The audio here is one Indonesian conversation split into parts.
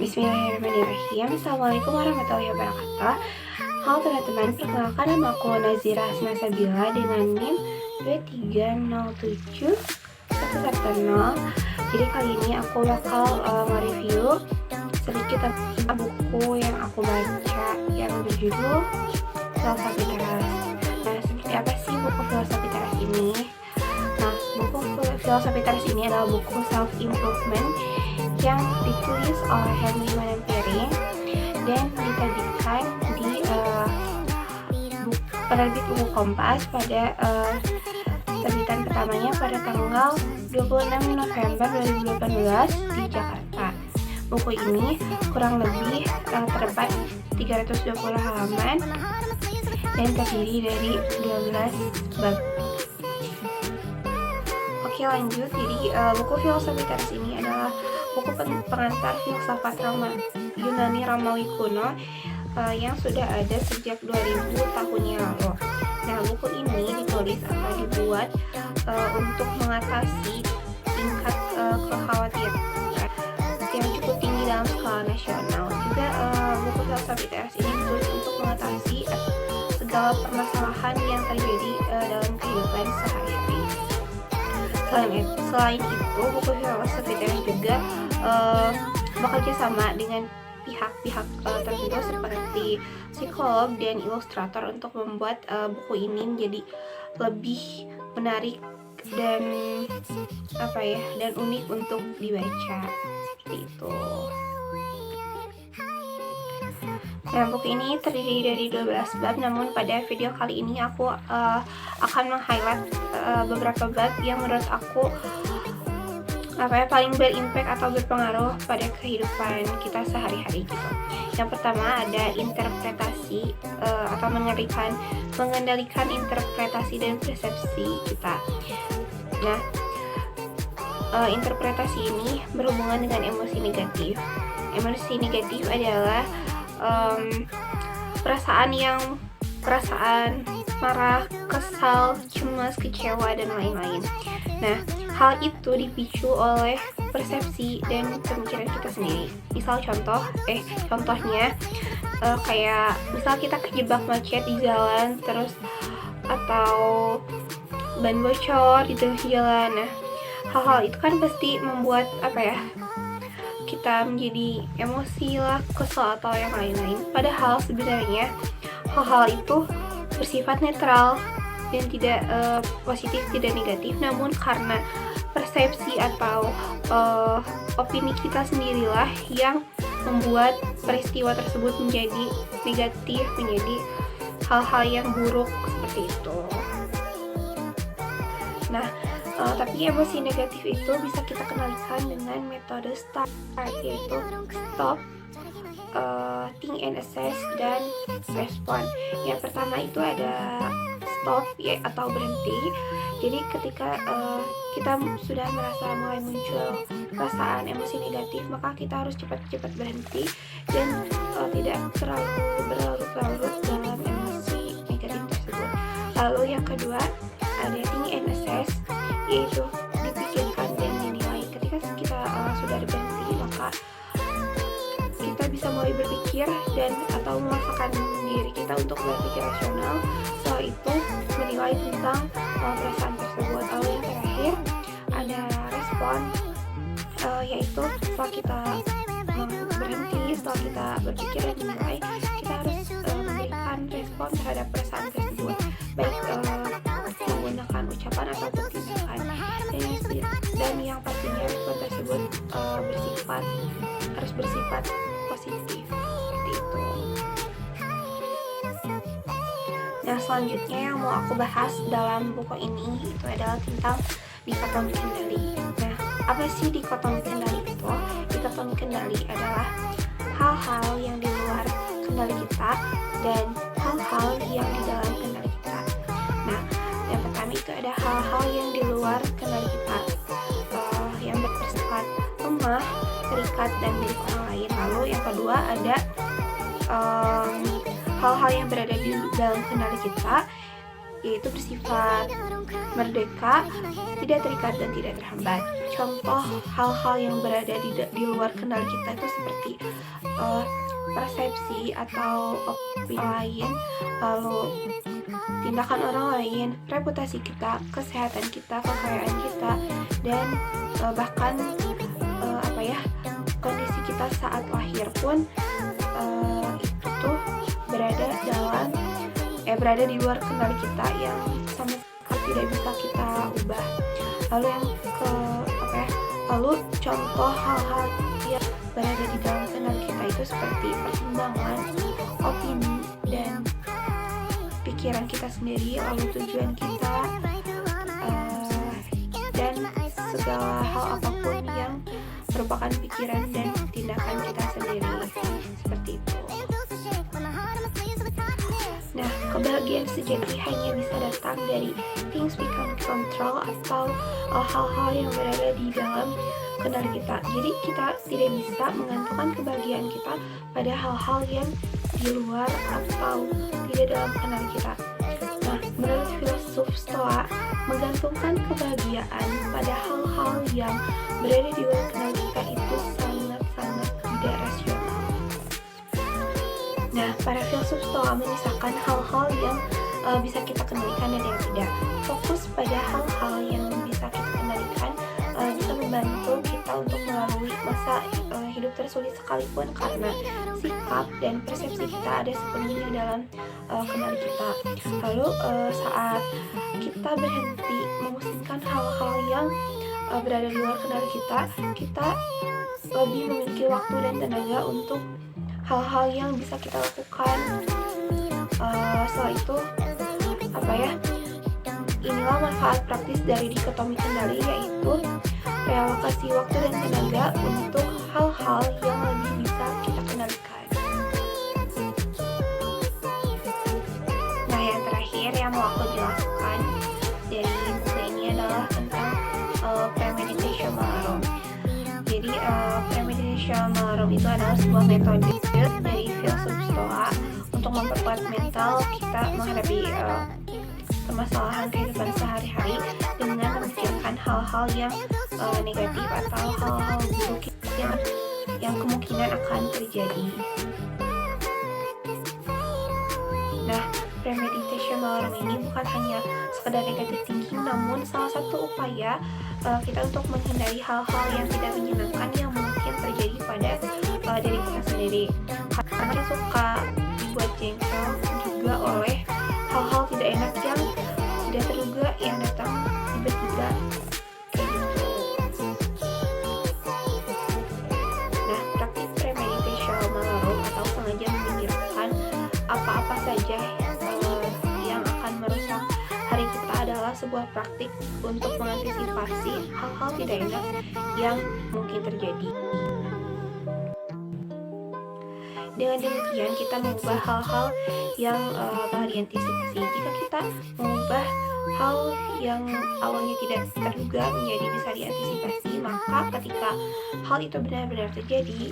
Bismillahirrahmanirrahim. Assalamualaikum warahmatullahi wabarakatuh. Halo teman-teman, perkenalkan nama aku Nazira Asnasabila dengan NIM 2307110. Jadi kali ini aku bakal mereview sedikit tentang buku yang aku baca yang berjudul Filosofi Teras. Nah, seperti apa sih buku Filosofi Teras ini? Nah, buku Filosofi Teras ini adalah buku self-improvement yang ditulis oleh Henry Manenpiring dan diterbitkan di penerbit buku Kompas pada terbitan pertamanya pada tanggal 26 November 2018 di Jakarta. Buku ini kurang lebih terdapat 320 halaman dan terdiri dari 12 bab. Oke, lanjut. Jadi buku Filosofi Teras ini adalah buku pengantar filsafat Yunani Romawi kuno yang sudah ada sejak 2000 tahun yang lalu. Nah, buku ini ditulis atau dibuat untuk mengatasi tingkat kekhawatiran yang cukup tinggi dalam skala nasional. Juga buku Filosofi Teras ini ditulis untuk mengatasi segala permasalahan yang terjadi dalam kehidupan sehari-hari. Selain itu, buku Filosofi Teras juga bekerja sama dengan pihak-pihak tertentu seperti psikolog dan ilustrator untuk membuat buku ini menjadi lebih menarik dan dan unik untuk dibaca, seperti itu. Nah, buku ini terdiri dari 12 bab, namun pada video kali ini aku akan meng-highlight beberapa bab yang menurut aku paling berimpact atau berpengaruh pada kehidupan kita sehari-hari gitu. Yang pertama ada interpretasi atau mengendalikan interpretasi dan persepsi kita. Nah, interpretasi ini berhubungan dengan emosi negatif. Emosi negatif adalah perasaan marah, kesal, cemas, kecewa, dan lain-lain. Nah, hal itu dipicu oleh persepsi dan pemikiran kita sendiri. Contohnya kayak misal kita kejebak macet di jalan, terus atau ban bocor di tengah jalan. Nah, hal-hal itu kan pasti membuat kita menjadi emosi lah, kesal atau yang lain-lain. Padahal sebenarnya hal-hal itu bersifat netral dan tidak positif, tidak negatif, namun karena persepsi atau opini kita sendirilah yang membuat peristiwa tersebut menjadi negatif, menjadi hal-hal yang buruk seperti itu. Nah, tapi emosi negatif itu bisa kita kendalikan dengan metode STAR, yaitu stop, think and assess, dan respond. Yang pertama itu ada stop atau berhenti. Jadi ketika kita sudah merasa mulai muncul perasaan emosi negatif, maka kita harus cepat-cepat berhenti dan tidak terlalu berlarut-larut dalam emosi negatif tersebut. Lalu yang kedua ada think and assess, yaitu dipikirkan dan dinilai. Ketika kita sudah berhenti, maka kita bisa mulai berpikir dan atau memaksakan diri kita untuk berpikir rasional. Setelah itu menilai tentang perasaan tersebut. Lalu yang terakhir ada respon, yaitu setelah kita berhenti, setelah kita berpikir dan menilai, kita harus memberikan respon terhadap perasaan tersebut, baik menggunakan ucapan ataupun tindakan. Dan yang pastinya respon tersebut harus bersifat positif, seperti itu. Nah, selanjutnya yang mau aku bahas dalam buku ini itu adalah tentang dikotomi kendali. Nah, apa sih dikotomi kendali itu? Dikotomi kendali adalah hal-hal yang di luar kendali kita dan hal-hal yang di dalam kendali kita. Nah, yang pertama itu ada hal-hal yang di luar kendali kita, yang bersifat lemah, terikat, dan milik orang lain. Lalu yang kedua ada hal-hal yang berada di dalam kendali kita, yaitu bersifat merdeka, tidak terikat dan tidak terhambat. Contoh hal-hal yang berada di luar kendali kita itu seperti persepsi atau opini lain, lalu tindakan orang lain, reputasi kita, kesehatan kita, kekayaan kita, dan bahkan kondisi kita saat lahir pun itu tuh berada di luar kendali kita yang sama sekali tidak bisa kita ubah. Lalu lalu contoh hal-hal yang berada di dalam kendali kita itu seperti pertimbangan, opini, dan pikiran kita sendiri, lalu tujuan kita, dan segala hal apapun yang merupakan pikiran dan tindakan kita sendiri, seperti itu. Nah, kebahagiaan sejati hanya bisa datang dari things we can control atau hal-hal yang berada di dalam kendali kita. Jadi kita tidak bisa menggantungkan kebahagiaan kita pada hal-hal yang di luar atau tidak dalam kendali kita. Nah, menurut filsuf Stoa, menggantungkan kebahagiaan pada hal-hal yang berada di luar kendali kita itu sangat-sangat tidak rasional. Nah, para filsuf Stoa memisahkan hal-hal yang bisa kita kendalikan dan yang tidak. Fokus pada hal-hal yang bisa kita kendalikan bisa membantu kita untuk melalui masa hidup tersulit sekalipun, karena sikap dan persepsi kita ada sepenuhnya dalam kendali kita. Lalu saat kita berhenti memusingkan hal-hal yang berada di luar kendali kita lebih memiliki waktu dan tenaga untuk hal-hal yang bisa kita lakukan. Setelah itu inilah manfaat praktis dari dikotomi kendali, yaitu realokasi waktu dan tenaga untuk hal-hal yang lebih bisa kita kendalikan. Nah, yang terakhir yang mau aku jelaskan dari buku ini adalah tentang premeditation malam. Jadi premeditation malam itu adalah sebuah metode dari filsuf Stoa untuk memperkuat mental kita menghadapi permasalahan kehidupan sehari-hari dengan memikirkan hal-hal yang negatif atau hal-hal buruk yang kemungkinan akan terjadi. Nah, premeditation malam ini bukan hanya sekedar negatif thinking, namun salah satu upaya kita untuk menghindari hal-hal yang tidak menyenangkan yang mungkin terjadi pada diri kita sendiri. Karena kita suka dibuat jengkel juga oleh hal-hal tidak enak yang tidak terduga yang datang tiba-tiba kayak gitu. Nah, praktik premeditation malam atau sengaja memikirkan apa-apa saja yang akan merusak hari kita adalah sebuah praktik untuk mengantisipasi hal-hal tidak enak yang mungkin terjadi. Dengan demikian kita mengubah hal-hal yang telah diantisipasi. Jika kita mengubah hal yang awalnya tidak terduga menjadi bisa diantisipasi, maka ketika hal itu benar-benar terjadi,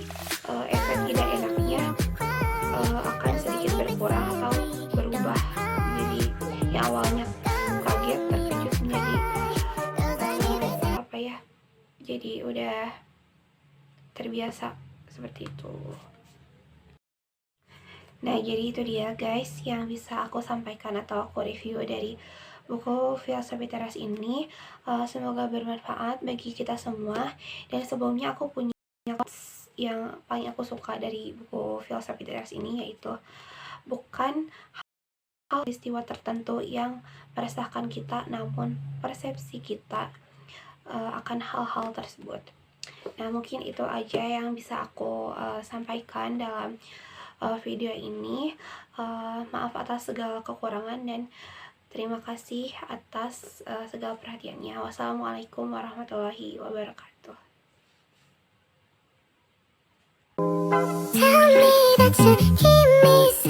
efek tidak enaknya akan sedikit berkurang atau berubah menjadi yang awalnya kaget, terkejut menjadi jadi udah terbiasa seperti itu. Nah, jadi itu dia guys yang bisa aku sampaikan atau aku review dari buku Filosofi Teras ini. Semoga bermanfaat bagi kita semua. Dan sebelumnya aku punya quotes yang paling aku suka dari buku Filosofi Teras ini, yaitu bukan hal peristiwa tertentu yang meresahkan kita, namun persepsi kita akan hal-hal tersebut. Nah, mungkin itu aja yang bisa aku sampaikan dalam video ini. Maaf atas segala kekurangan dan terima kasih atas segala perhatiannya. Wassalamualaikum warahmatullahi wabarakatuh. Tell me that you hear me.